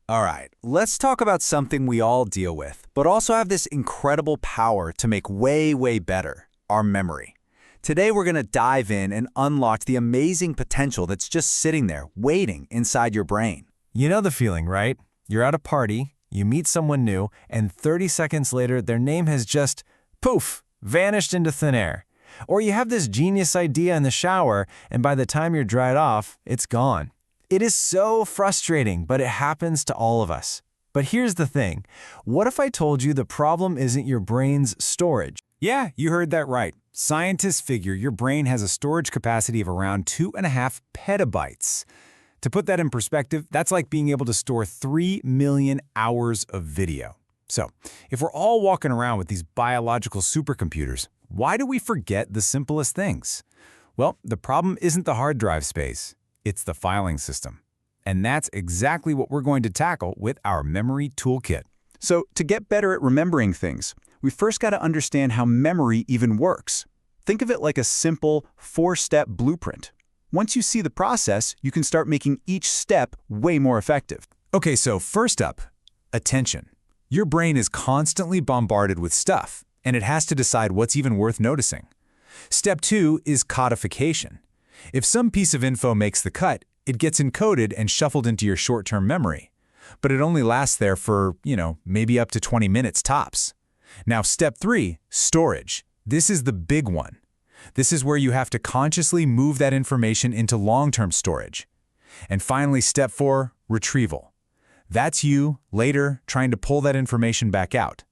All right, let's talk about something we all deal with, but also have this incredible power to make way better, our memory. Today we're going to dive in and unlock the amazing potential that's just sitting there, waiting inside your brain. You know the feeling, right? You're at a party, you meet someone new, and 30 seconds later their name has just, poof, vanished into thin air. Or you have this genius idea in the shower, and by the time you're dried off, it's gone. It is so frustrating, but it happens to all of us. But here's the thing. What if I told you the problem isn't your brain's storage? Yeah, you heard that right. Scientists figure your brain has a storage capacity of around 2.5 petabytes. To put that in perspective, that's like being able to store 3 million hours of video. So, if we're all walking around with these biological supercomputers, why do we forget the simplest things? Well, the problem isn't the hard drive space. It's the filing system. And that's exactly what we're going to tackle with our memory toolkit. So, to get better at remembering things, we first got to understand how memory even works. Think of it like a simple 4-step blueprint. Once you see the process, you can start making each step way more effective. Okay, so first up, attention. Your brain is constantly bombarded with stuff, and it has to decide what's even worth noticing. Step 2 is codification. If some piece of info makes the cut, it gets encoded and shuffled into your short-term memory. But it only lasts there for, maybe up to 20 minutes tops. Now, step 3, storage. This is the big one. This is where you have to consciously move that information into long-term storage. And finally, step 4, retrieval. That's you, later, trying to pull that information back out.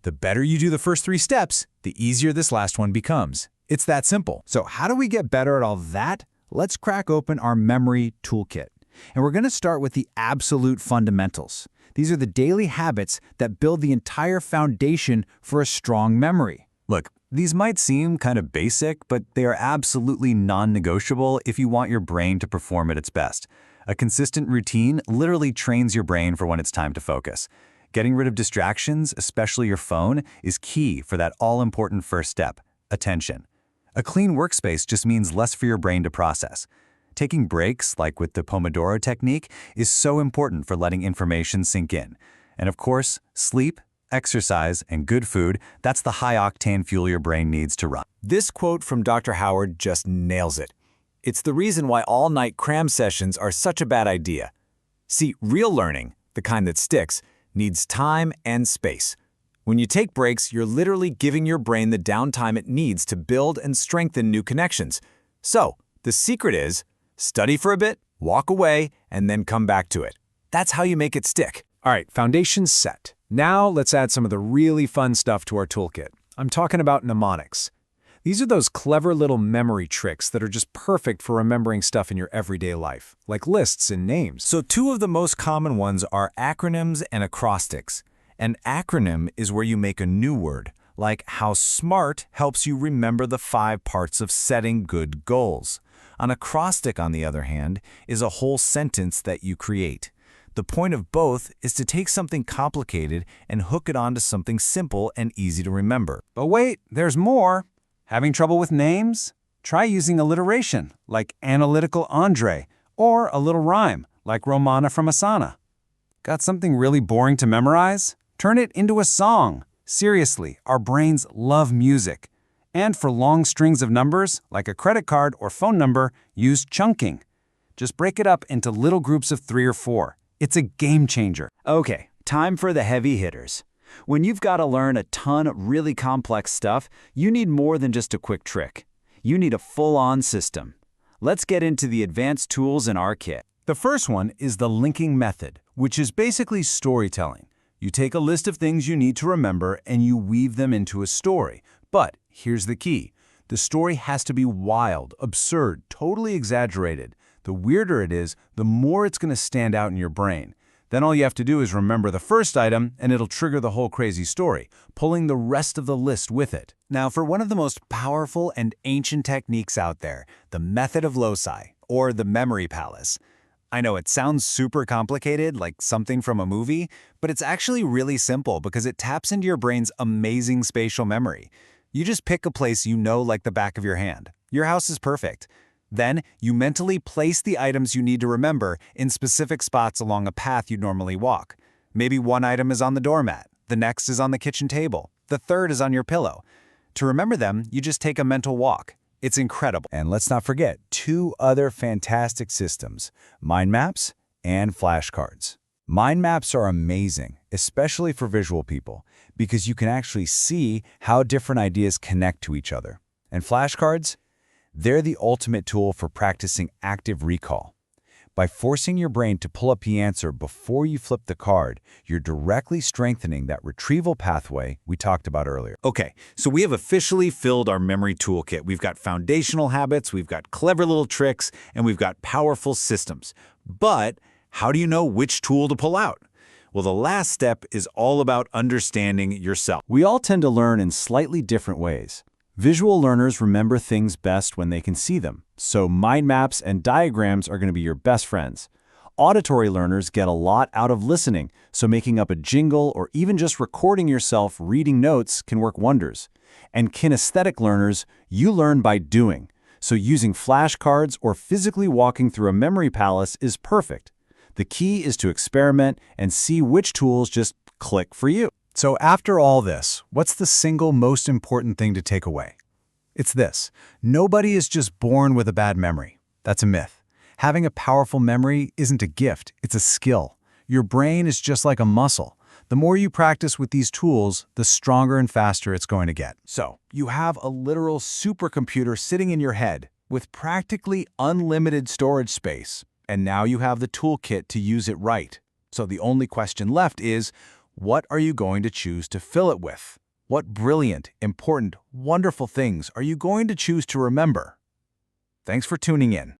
The better you do the first 3 steps, the easier this last one becomes. It's that simple. So how do we get better at all that? Let's crack open our memory toolkit. And we're going to start with the absolute fundamentals. These are the daily habits that build the entire foundation for a strong memory. Look, these might seem kind of basic, but they are absolutely non-negotiable if you want your brain to perform at its best. A consistent routine literally trains your brain for when it's time to focus. Getting rid of distractions, especially your phone, is key for that all-important first step, attention. A clean workspace just means less for your brain to process. Taking breaks, like with the Pomodoro technique, is so important for letting information sink in. And of course, sleep, exercise, and good food, that's the high-octane fuel your brain needs to run. This quote from Dr. Howard just nails it. It's the reason why all-night cram sessions are such a bad idea. See, real learning, the kind that sticks, needs time and space. When you take breaks, you're literally giving your brain the downtime it needs to build and strengthen new connections. So, the secret is, study for a bit, walk away, and then come back to it. That's how you make it stick. All right, foundation's set. Now let's add some of the really fun stuff to our toolkit. I'm talking about mnemonics. These are those clever little memory tricks that are just perfect for remembering stuff in your everyday life, like lists and names. So 2 of the most common ones are acronyms and acrostics. An acronym is where you make a new word, like how SMART helps you remember the 5 parts of setting good goals. An acrostic, on the other hand, is a whole sentence that you create. The point of both is to take something complicated and hook it onto something simple and easy to remember. But wait, there's more. Having trouble with names? Try using alliteration, like analytical Andre, or a little rhyme, like Romana from Asana. Got something really boring to memorize? Turn it into a song. Seriously, our brains love music. And for long strings of numbers, like a credit card or phone number, use chunking. Just break it up into little groups of 3 or 4. It's a game changer. Okay, time for the heavy hitters. When you've got to learn a ton of really complex stuff, you need more than just a quick trick. You need a full-on system. Let's get into the advanced tools in our kit. The first one is the linking method, which is basically storytelling. You take a list of things you need to remember and you weave them into a story. But here's the key. The story has to be wild, absurd, totally exaggerated. The weirder it is, the more it's going to stand out in your brain. Then all you have to do is remember the first item, and it'll trigger the whole crazy story, pulling the rest of the list with it. Now, for one of the most powerful and ancient techniques out there, the method of loci, or the memory palace. I know it sounds super complicated, like something from a movie, but it's actually really simple because it taps into your brain's amazing spatial memory. You just pick a place you know like the back of your hand. Your house is perfect. Then, you mentally place the items you need to remember in specific spots along a path you'd normally walk. Maybe one item is on the doormat, the next is on the kitchen table, the third is on your pillow. To remember them, you just take a mental walk. It's incredible. And let's not forget 2 other fantastic systems, mind maps and flashcards. Mind maps are amazing, especially for visual people, because you can actually see how different ideas connect to each other. And flashcards? They're the ultimate tool for practicing active recall. By forcing your brain to pull up the answer before you flip the card, you're directly strengthening that retrieval pathway we talked about earlier. Okay, so we have officially filled our memory toolkit. We've got foundational habits, we've got clever little tricks, and we've got powerful systems. But how do you know which tool to pull out? Well, the last step is all about understanding yourself. We all tend to learn in slightly different ways. Visual learners remember things best when they can see them, so mind maps and diagrams are going to be your best friends. Auditory learners get a lot out of listening, so making up a jingle or even just recording yourself reading notes can work wonders. And kinesthetic learners, you learn by doing, so using flashcards or physically walking through a memory palace is perfect. The key is to experiment and see which tools just click for you. So after all this, what's the single most important thing to take away? It's this: nobody is just born with a bad memory. That's a myth. Having a powerful memory isn't a gift, it's a skill. Your brain is just like a muscle. The more you practice with these tools, the stronger and faster it's going to get. So, you have a literal supercomputer sitting in your head with practically unlimited storage space, and now you have the toolkit to use it right. So the only question left is, what are you going to choose to fill it with? What brilliant, important, wonderful things are you going to choose to remember? Thanks for tuning in.